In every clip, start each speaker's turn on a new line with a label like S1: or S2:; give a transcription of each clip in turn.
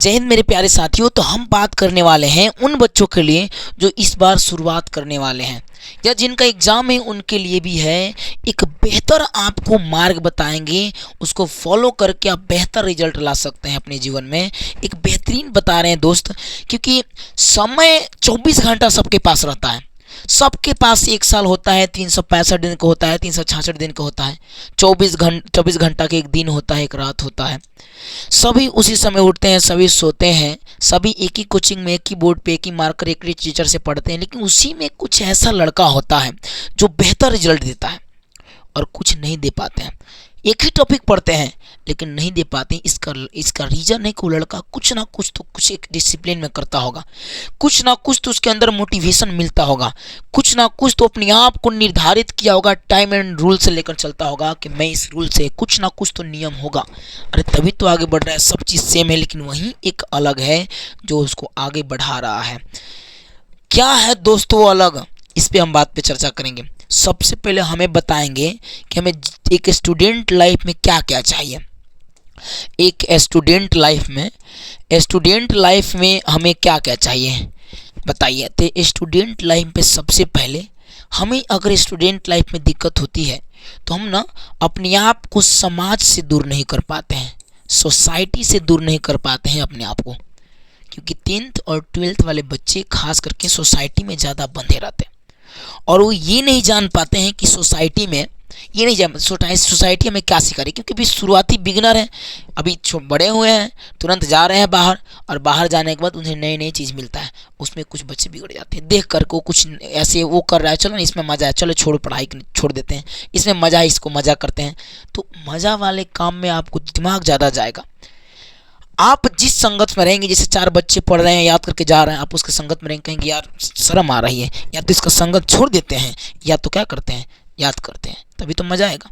S1: जय हिंद मेरे प्यारे साथियों। तो हम बात करने वाले हैं उन बच्चों के लिए जो इस बार शुरुआत करने वाले हैं या जिनका एग्ज़ाम है, उनके लिए भी है। एक बेहतर आपको मार्ग बताएंगे, उसको फॉलो करके आप बेहतर रिजल्ट ला सकते हैं अपने जीवन में। एक बेहतरीन बता रहे हैं दोस्त, क्योंकि समय 24 घंटा सबके पास रहता है। सबके पास एक साल होता है, 365 दिन का होता है, 366 दिन का होता है। 24 घंटा के एक दिन होता है, एक रात होता है। सभी उसी समय उठते हैं, सभी सोते हैं, सभी एक ही कोचिंग में, एक ही बोर्ड पे, एक ही मार्कर, एक ही टीचर से पढ़ते हैं। लेकिन उसी में कुछ ऐसा लड़का होता है जो बेहतर रिजल्ट देता है और कुछ नहीं दे पाते हैं। एक ही टॉपिक पढ़ते हैं लेकिन नहीं दे पाते। इसका रीज़न है कि वो लड़का कुछ ना कुछ तो कुछ एक डिसिप्लिन में करता होगा, कुछ ना कुछ तो उसके अंदर मोटिवेशन मिलता होगा, कुछ ना कुछ तो अपने आप को निर्धारित किया होगा, टाइम एंड रूल से लेकर चलता होगा कि मैं इस रूल से, कुछ ना कुछ तो नियम होगा। अरे तभी तो आगे बढ़ रहा है। सब चीज़ सेम है लेकिन वहीं एक अलग है जो उसको आगे बढ़ा रहा है। क्या है दोस्तों वो अलग? इस पे हम बात पे चर्चा करेंगे। सबसे पहले हमें बताएंगे कि हमें एक स्टूडेंट लाइफ में क्या क्या चाहिए। एक स्टूडेंट लाइफ में हमें क्या क्या चाहिए बताइए। तो स्टूडेंट लाइफ में सबसे पहले हमें, अगर स्टूडेंट लाइफ में दिक्कत होती है तो हम ना अपने आप को समाज से दूर नहीं कर पाते हैं, सोसाइटी से दूर नहीं कर पाते हैं अपने आप को। क्योंकि 10th और 12th वाले बच्चे खास करके सोसाइटी में ज़्यादा बंधे रहते हैं और वो ये नहीं जान पाते हैं कि सोसाइटी हमें क्या सिखा रही है। क्योंकि अभी शुरुआती बिगिनर हैं, अभी बड़े हुए हैं, तुरंत जा रहे हैं बाहर, और बाहर जाने के बाद उन्हें नई नई चीज़ मिलता है। उसमें कुछ बच्चे बिगड़ जाते हैं, देख कर को कुछ ऐसे वो कर रहा है, चलो इसमें मज़ा है, चलो छोड़ो पढ़ाई छोड़ देते हैं, इसमें मज़ा है, इसको मज़ा करते हैं। तो मज़ा वाले काम में आपको दिमाग ज़्यादा जाएगा। आप जिस संगत में रहेंगे, जैसे 4 बच्चे पढ़ रहे हैं, याद करके जा रहे हैं, आप उसके संगत में रहेंगे, कहेंगे यार शर्म आ रही है, या तो इसका संगत छोड़ देते हैं, या तो क्या करते हैं, याद करते हैं, तभी तो मज़ा आएगा।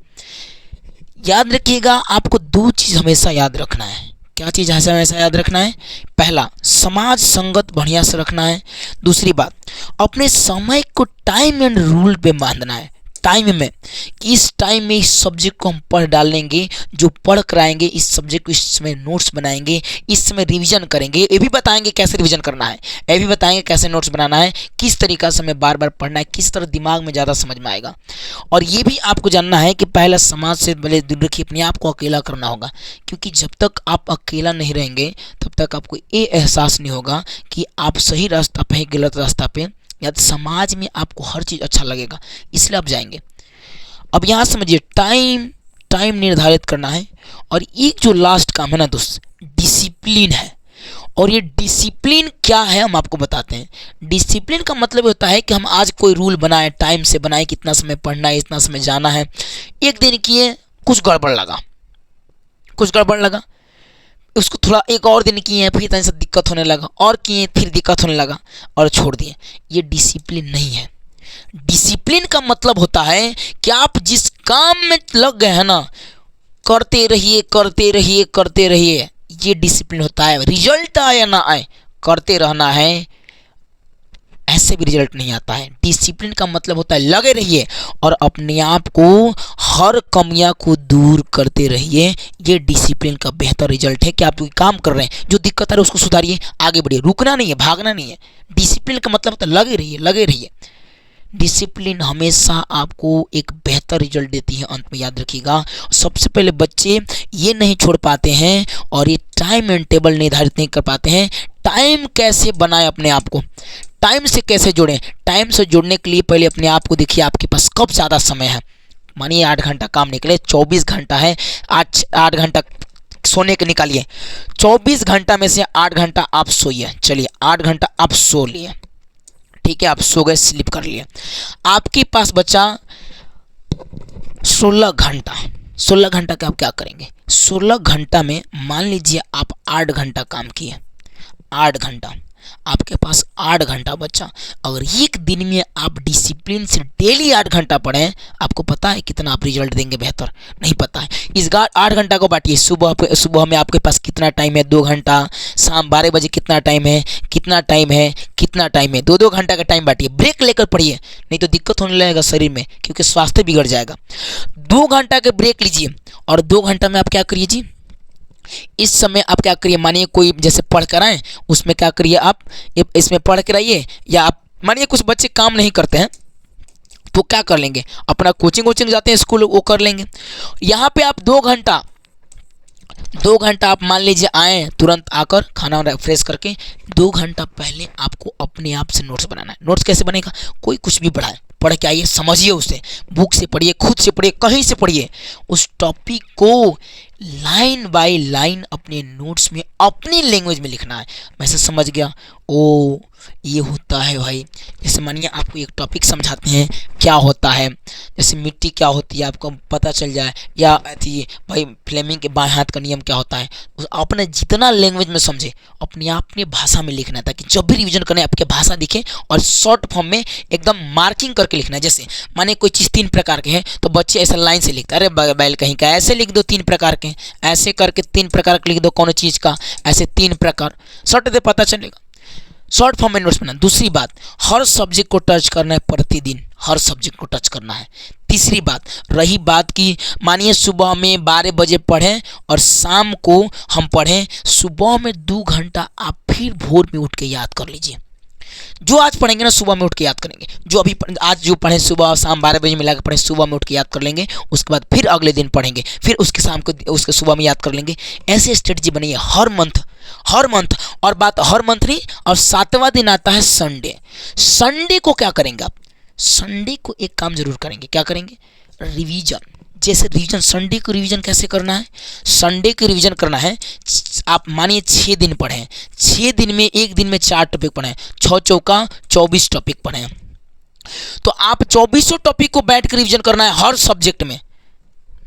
S1: याद रखिएगा, आपको 2 चीज़ हमेशा याद रखना है। क्या चीज़ हमेशा याद रखना है? पहला, समाज संगत बढ़िया से रखना है। दूसरी बात, अपने समय को टाइम एंड रूल पे बांधना है। टाइम में कि इस टाइम में इस सब्जेक्ट को हम पढ़ डालेंगे, जो पढ़ कराएंगे इस सब्जेक्ट को, इस समय नोट्स बनाएंगे, इस समय रिवीजन करेंगे। ये भी बताएंगे कैसे रिवीजन करना है, ये भी बताएंगे कैसे नोट्स बनाना है, किस तरीका से हमें बार बार पढ़ना है, किस तरह दिमाग में ज़्यादा समझ में आएगा। और ये भी आपको जानना है कि पहले समाज से भले दूर रखिए, अपने आप को अकेला करना होगा। क्योंकि जब तक आप अकेला नहीं रहेंगे तब तक आपको ये एहसास नहीं होगा कि आप सही रास्ता पे हैं, गलत रास्ता पे, या तो समाज में आपको हर चीज़ अच्छा लगेगा, इसलिए आप जाएंगे। अब यहाँ समझिए, टाइम निर्धारित करना है। और एक जो लास्ट काम है ना दोस्त, डिसिप्लिन है। और ये डिसिप्लिन क्या है हम आपको बताते हैं। डिसिप्लिन का मतलब होता है कि हम आज कोई रूल बनाए, टाइम से बनाए, कितना समय पढ़ना है, इतना समय जाना है। एक दिन किए, कुछ गड़बड़ लगा, उसको थोड़ा एक और दिन किए, फिर इतना सा दिक्कत होने लगा, और किए फिर दिक्कत होने लगा और छोड़ दिए। ये डिसिप्लिन नहीं है। डिसिप्लिन का मतलब होता है कि आप जिस काम में लग गए हैं ना, करते रहिए। ये डिसिप्लिन होता है। रिजल्ट आए या ना आए, करते रहना है। ऐसे भी रिजल्ट नहीं आता है। डिसिप्लिन का मतलब होता है लगे रहिए और अपने आप को, हर कमियां को दूर करते रहिए। ये डिसिप्लिन का बेहतर रिजल्ट है कि आप कोई काम कर रहे हैं, जो दिक्कत आ रही है उसको सुधारिए, आगे बढ़िए, रुकना नहीं है, भागना नहीं है। डिसिप्लिन का मतलब होता है लगे रहिए। डिसिप्लिन हमेशा आपको एक बेहतर रिजल्ट देती है। अंत में याद रखिएगा, सबसे पहले बच्चे ये नहीं छोड़ पाते हैं और ये टाइम एंड टेबल निर्धारित नहीं कर पाते हैं। टाइम कैसे बनाएं, अपने आप को टाइम से कैसे जोड़ें। टाइम से जोड़ने के लिए पहले अपने आप को देखिए, आपके पास कब ज़्यादा समय है। मानिए 8 घंटा काम निकले, 24 घंटा है, 8 घंटा सोने के निकालिए। 24 घंटा में से 8 घंटा आप सोइए। चलिए 8 घंटा आप सो लिए, ठीक है, आप सो गए, स्लीप कर लिए। आपके पास बचा 16 घंटा। 16 घंटा का आप क्या करेंगे? 16 घंटा में मान लीजिए आप 8 घंटा काम किए, 8 घंटा, आपके पास 8 घंटा बचा। अगर एक दिन में आप डिसिप्लिन से डेली 8 घंटा पढ़ें, आपको पता है कितना आप रिजल्ट देंगे बेहतर? नहीं पता है। इस 8 घंटा को बांटिए। सुबह में आपके पास कितना टाइम है? 2 घंटा। शाम 12 बजे कितना टाइम है? 2 घंटा का टाइम बांटिए। ब्रेक लेकर पढ़िए, नहीं तो दिक्कत होने लगेगा शरीर में, क्योंकि स्वास्थ्य बिगड़ जाएगा। 2 घंटा का ब्रेक लीजिए और 2 घंटा में आप क्या करिए जी, इस समय आप क्या करिए, मानिए कोई जैसे पढ़ कर आए, उसमें क्या करिए आप इसमें पढ़ कर आइए, या आप मानिए कुछ बच्चे काम नहीं करते हैं तो क्या कर लेंगे, अपना कोचिंग जाते हैं स्कूल, वो कर लेंगे। यहाँ पे आप 2 घंटा, 2 घंटा आप मान लीजिए आए, तुरंत आकर खाना फ्रेश करके 2 घंटा पहले आपको अपने आप से नोट्स बनाना है। नोट्स कैसे बनेगा, कोई कुछ भी पढ़ाए, पढ़ के आइए, समझिए उसे, बुक से पढ़िए, खुद से पढ़िए, कहीं से पढ़िए, उस टॉपिक को लाइन बाय लाइन अपने नोट्स में अपनी लैंग्वेज में लिखना है। मैं से समझ गया, ओ ये होता है भाई। जैसे मानिए आपको एक टॉपिक समझाते हैं क्या होता है, जैसे मिट्टी क्या होती है आपको पता चल जाए, या थी भाई फ्लेमिंग के बाएं हाथ का नियम क्या होता है, अपने जितना लैंग्वेज में समझे अपने अपने भाषा में लिखना है, ताकि जब भी रिवीजन करने आपके भाषा दिखे और शॉर्ट फॉर्म में एकदम मार्किंग करके लिखना है। जैसे माने कोई चीज़ 3 प्रकार के हैं तो बच्चे ऐसा लाइन से लिखते हैं, अरे बैल कहीं का, ऐसे लिख दो 3 प्रकार के, ऐसे करके 3 प्रकार के लिख दो, कौन चीज़ का, ऐसे 3 प्रकार, शॉर्ट दे पता चलेगा, शॉर्ट फॉर्म में नोट्स बनाना। दूसरी बात, हर सब्जेक्ट को टच करना है प्रतिदिन, हर सब्जेक्ट को टच करना है। तीसरी बात, रही बात की मानिए सुबह में 12 बजे पढ़ें और शाम को हम पढ़ें, सुबह में 2 घंटा आप फिर भोर में उठ के याद कर लीजिए। जो आज पढ़ेंगे ना सुबह में उठ के याद करेंगे, जो अभी आज जो पढ़ें सुबह और शाम 12 बजे मिला के पढ़ें, सुबह में उठ के याद कर लेंगे, उसके बाद फिर अगले दिन पढ़ेंगे, फिर उसके शाम को उसके सुबह में याद कर लेंगे। ऐसे स्ट्रेटजी बनाइए हर मंथ, हर मंथ। और बात हर मंथ नहीं, और 7वां दिन आता है संडे। संडे को क्या करेंगे आप, संडे को एक काम जरूर करेंगे, क्या करेंगे, रिवीजन। जैसे रिवीजन, संडे को रिवीजन कैसे करना है, संडे को रिवीजन करना है, आप मानिए 6 दिन पढ़ें, 6 दिन में एक दिन में 4 टॉपिक पढ़ें, 6 चौका 24 टॉपिक पढ़ें, तो आप 24 टॉपिक को बैठ कर रिवीजन करना है हर सब्जेक्ट में।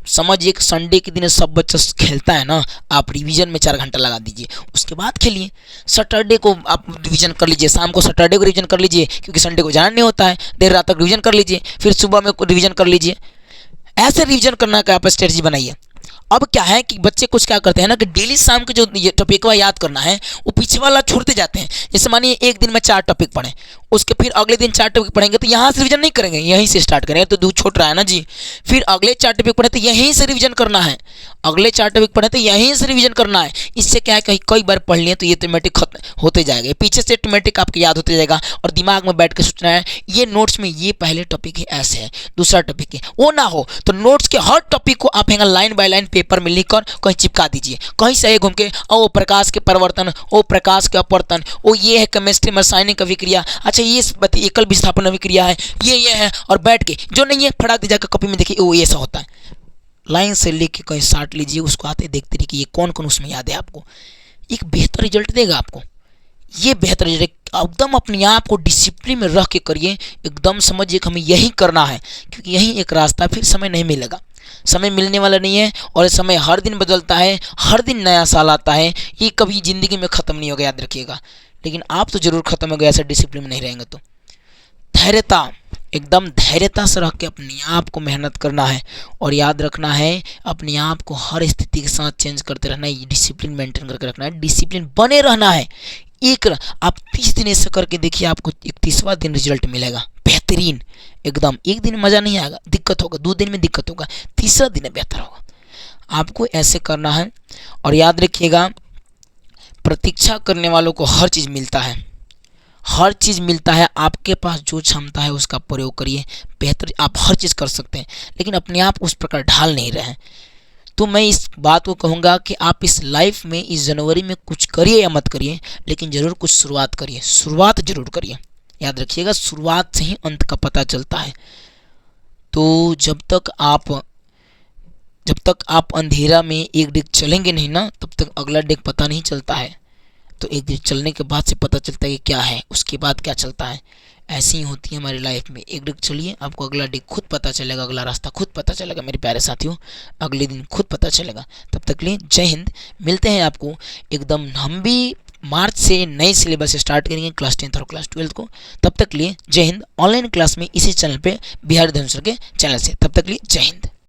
S1: समझिए कि संडे के दिन सब बच्चा खेलता है ना, आप रिवीजन में 4 घंटा लगा दीजिए, उसके बाद खेलिए। सैटरडे को आप रिवीजन कर लीजिए, शाम को सैटरडे को रिवीजन कर लीजिए, क्योंकि संडे को जाना नहीं होता है, देर रात तक रिवीजन कर लीजिए, फिर सुबह में रिवीजन कर लीजिए। ऐसे रिवीजन करना का आप स्ट्रेटजी बनाइए। अब क्या है कि बच्चे कुछ क्या करते हैं ना कि डेली शाम के जो टॉपिक याद करना है वो पीछे वाला छोड़ते जाते हैं। जैसे मानिए एक दिन में 4 टॉपिक पढ़ें, उसके फिर अगले दिन 4 टॉपिक पढ़ेंगे तो यहाँ से रिवीजन नहीं करेंगे, यहीं से स्टार्ट करेंगे, तो दूर छोड़ रहा है ना जी। फिर अगले 4 टॉपिक पढ़े तो यहीं से रिवीजन करना है, अगले 4 टॉपिक पढ़े तो यहीं से रिवीजन करना है। इससे क्या है, कई बार पढ़ लिए तो ये ऑटोमेटिक खत्म होते जाएगा, पीछे से ऑटोमेटिक आपको याद होते जाएगा, और दिमाग में बैठ के सोचना है ये नोट्स में ये पहले टॉपिक है, ऐसे है, दूसरा टॉपिक है, वो ना हो तो नोट्स के हर टॉपिक को आप लाइन बाय लाइन पेपर में लिखकर कहीं चिपका दीजिए, कहीं से घूम के, ओ प्रकाश के परिवर्तन, ओ प्रकाश के अपवर्तन, ओ ये है केमिस्ट्री में रासायनिक अभिक्रिया, अच्छा ये एकल विस्थापन अभिक्रिया है, ये है, और बैठ के जो नहीं है फटाक दीजिए कॉपी में, देखिए वो ऐसा होता है, लाइन से लिख के कहीं साट लीजिए, उसको आते देखते रहिए कि ये कौन कौन उसमें याद है आपको, एक बेहतर रिजल्ट देगा आपको। ये बेहतर रिजल्ट एकदम अपने आप को डिसिप्लिन में रख के करिए, एकदम समझिए कि हमें यही करना है, क्योंकि यही एक रास्ता, फिर समय नहीं मिलेगा, समय मिलने वाला नहीं है, और समय हर दिन बदलता है, हर दिन नया साल आता है, ये कभी ज़िंदगी में ख़त्म नहीं होगा, याद रखिएगा। लेकिन आप तो ज़रूर ख़त्म हो गए ऐसा डिसिप्लिन में नहीं रहेंगे तो। धैर्यता, एकदम धैर्यता से रख के अपने आप को मेहनत करना है, और याद रखना है अपने आप को हर स्थिति के साथ चेंज करते रहना है, डिसिप्लिन मेंटेन करके रखना है, डिसिप्लिन बने रहना है। आप 30 दिन ऐसा करके देखिए, आपको 31वां दिन रिजल्ट मिलेगा बेहतरीन एकदम। एक दिन मज़ा नहीं आएगा, दिक्कत होगा, 2 दिन में दिक्कत होगा, तीसरा दिन बेहतर होगा। आपको ऐसे करना है, और याद रखिएगा प्रतीक्षा करने वालों को हर चीज़ मिलता है, हर चीज़ मिलता है। आपके पास जो क्षमता है उसका प्रयोग करिए, बेहतर आप हर चीज़ कर सकते हैं, लेकिन अपने आप उस प्रकार ढाल नहीं रहे हैं। तो मैं इस बात को कहूँगा कि आप इस लाइफ में इस जनवरी में कुछ करिए या मत करिए, लेकिन ज़रूर कुछ शुरुआत करिए, शुरुआत ज़रूर करिए। याद रखिएगा शुरुआत से ही अंत का पता चलता है। तो जब तक आप अंधेरा में एक डेग चलेंगे नहीं ना, तब तक अगला डेग पता नहीं चलता है। तो एक डेग चलने के बाद से पता चलता है कि क्या है, उसके बाद क्या चलता है। ऐसी ही होती है हमारी लाइफ में, एक डेग चलिए आपको अगला डेग खुद पता चलेगा, अगला रास्ता खुद पता चलेगा मेरे प्यारे साथियों, अगले दिन खुद पता चलेगा। तब तक लिए जय हिंद, मिलते हैं आपको एकदम। हम भी मार्च से नए सिलेबस स्टार्ट करेंगे क्लास 10th और क्लास 12th को। तब तक लिए जय हिंद, ऑनलाइन क्लास में इसी चैनल पे, बिहारी धनुष के चैनल से। तब तक लिए जय हिंद।